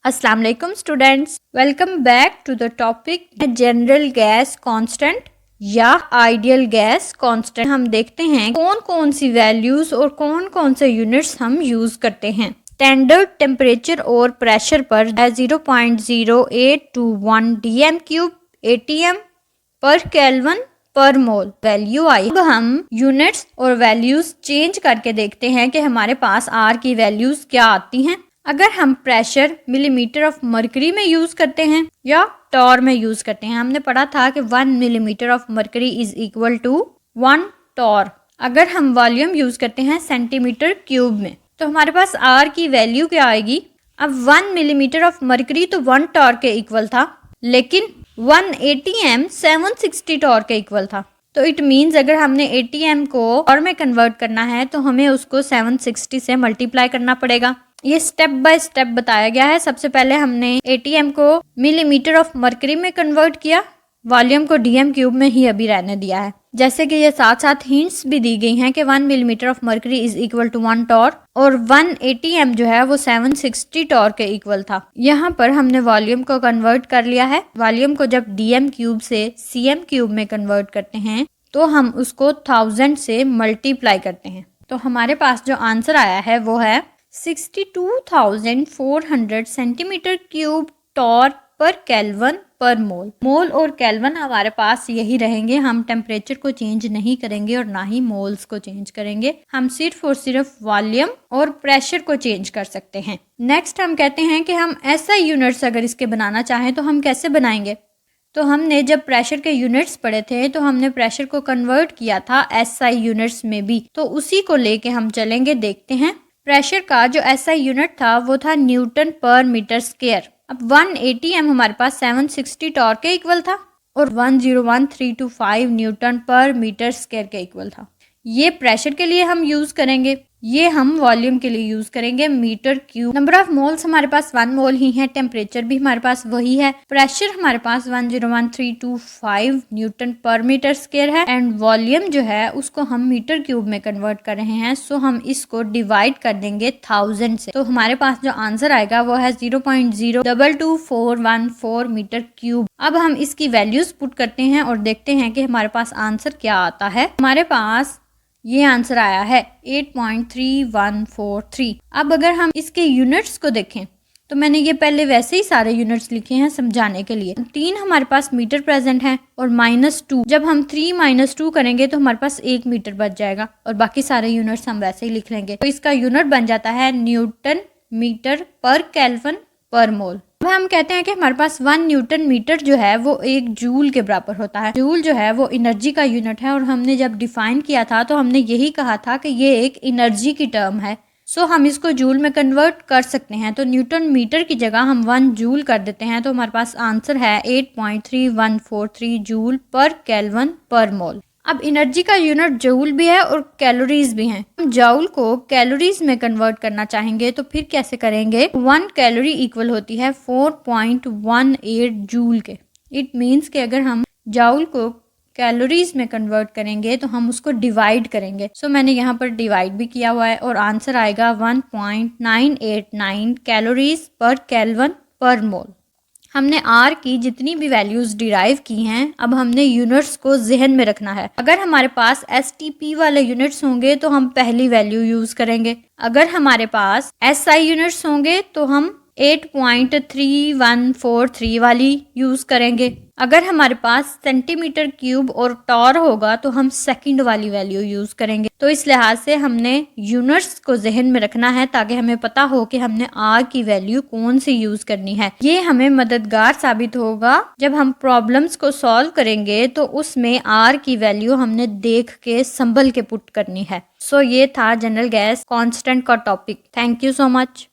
अस्सलाम वालेकुम students, welcome back to the topic general gas constant या आइडियल गैस कांस्टेंट। हम देखते हैं कौन कौन सी वैल्यूज और कौन कौन से यूनिट्स हम यूज करते हैं। स्टैंडर्ड टेम्परेचर और प्रेशर पर 0.0821 dm³ atm पर केल्विन पर मोल वैल्यू आई। अब हम यूनिट्स और वैल्यूज चेंज करके देखते हैं कि हमारे पास आर की वैल्यूज क्या आती हैं। अगर हम प्रेशर मिलीमीटर ऑफ मरकरी में यूज करते हैं या टॉर में यूज करते हैं, हमने पढ़ा था कि 1 millimetre of mercury is equal to 1 torr. अगर हम वॉल्यूम यूज करते हैं सेंटीमीटर क्यूब में, तो हमारे पास आर की वैल्यू क्या आएगी। अब 1 मिलीमीटर ऑफ मरकरी तो 1 टॉर के इक्वल था, लेकिन 1 ATM 760 टॉर के इक्वल था। तो इट मीन्स अगर हमने ATM को टॉर में कन्वर्ट करना है तो हमें उसको 760 से मल्टीप्लाई करना पड़ेगा। ये स्टेप बाय स्टेप बताया गया है। सबसे पहले हमने ATM को मिलीमीटर ऑफ मरकरी में कन्वर्ट किया, वॉल्यूम को dm³ में ही अभी रहने दिया है। जैसे कि ये साथ साथ हिंट्स भी दी गई हैं कि 1 millimetre of mercury is equal to 1 torr और 1 ATM जो है वो 760 टॉर के इक्वल था। यहाँ पर हमने वॉल्यूम को कन्वर्ट कर लिया है। वॉल्यूम को जब dm³ से cm³ में कन्वर्ट करते हैं तो हम उसको 1000 से मल्टीप्लाई करते हैं। तो हमारे पास जो आंसर आया है वो है 62,400 सेंटीमीटर क्यूब टॉर पर केल्विन पर मोल। मोल और केल्विन हमारे पास यही रहेंगे। हम टेम्परेचर को चेंज नहीं करेंगे और ना ही मोल्स को चेंज करेंगे। हम सिर्फ और सिर्फ वॉल्यूम और प्रेशर को चेंज कर सकते हैं। नेक्स्ट हम कहते हैं कि हम SI यूनिट्स अगर इसके बनाना चाहें तो हम कैसे बनाएंगे। तो हमने जब प्रेशर के यूनिट्स पढ़े थे तो हमने प्रेशर को कन्वर्ट किया था SI यूनिट्स में भी, तो उसी को लेके हम चलेंगे। देखते हैं प्रेशर का जो SI यूनिट था वो था न्यूटन पर मीटर स्क्वायर। अब 1 ATM हमारे पास 760 टॉर के इक्वल था और 101,325 न्यूटन पर मीटर स्क्वायर के इक्वल था। ये प्रेशर के लिए हम यूज करेंगे, ये हम वॉल्यूम के लिए यूज करेंगे metre cube. Number of moles हमारे पास 1 मोल ही है, टेम्परेचर भी हमारे पास वही है, प्रेशर हमारे पास 101,325 न्यूटन पर मीटर स्क्वायर है एंड वॉल्यूम जो है उसको हम मीटर क्यूब में कन्वर्ट कर रहे हैं। सो हम इसको डिवाइड कर देंगे 1000 से। तो हमारे पास जो आंसर आएगा वो है 0.022414 मीटर क्यूब। अब हम इसकी वैल्यूज पुट करते हैं और देखते हैं कि हमारे पास आंसर क्या आता है। हमारे पास ये आंसर आया है 8.3143। अब अगर हम इसके यूनिट्स को देखें तो मैंने ये पहले वैसे ही सारे यूनिट्स लिखे हैं समझाने के लिए। 3 हमारे पास मीटर प्रेजेंट है और -2। जब हम 3 - 2 करेंगे तो हमारे पास 1 मीटर बच जाएगा और बाकी सारे यूनिट्स हम वैसे ही लिख लेंगे। तो इसका यूनिट बन जाता है न्यूटन मीटर पर केल्विन पर मोल। अब हम कहते हैं कि हमारे पास 1 न्यूटन मीटर जो है वो 1 जूल के बराबर होता है। जूल जो है वो एनर्जी का यूनिट है और हमने जब डिफाइन किया था तो हमने यही कहा था कि ये एक एनर्जी की टर्म है। सो हम इसको जूल में कन्वर्ट कर सकते हैं। तो न्यूटन मीटर की जगह हम 1 जूल कर देते हैं तो हमारे पास आंसर है 8.3143 जूल पर केल्विन पर मोल। अब एनर्जी का यूनिट जूल भी है और कैलोरीज भी हैं। हम जूल को कैलोरीज में कन्वर्ट करना चाहेंगे तो फिर कैसे करेंगे। 1 कैलोरी इक्वल होती है 4.18 जूल के। इट मीन्स कि अगर हम जूल को कैलोरीज में कन्वर्ट करेंगे तो हम उसको डिवाइड करेंगे। सो मैंने यहाँ पर डिवाइड भी किया हुआ है और आंसर आएगा 1.989 कैलोरीज पर केल्विन पर मोल। हमने आर की जितनी भी वैल्यूज डिराइव की हैं, अब हमने यूनिट्स को जहन में रखना है। अगर हमारे पास STP वाले यूनिट्स होंगे तो हम पहली वैल्यू यूज करेंगे। अगर हमारे पास SI यूनिट्स होंगे तो हम 8.3143 वाली यूज करेंगे। अगर हमारे पास सेंटीमीटर क्यूब और टॉर होगा तो हम सेकंड वाली वैल्यू यूज करेंगे। तो इस लिहाज से हमने यूनिट्स को जहन में रखना है ताकि हमें पता हो कि हमने आर की वैल्यू कौन सी यूज करनी है। ये हमें मददगार साबित होगा जब हम प्रॉब्लम्स को सॉल्व करेंगे तो उसमें आर की वैल्यू हमने देख के संभल के पुट करनी है। सो ये था जनरल गैस कांस्टेंट का topic. Thank you so much.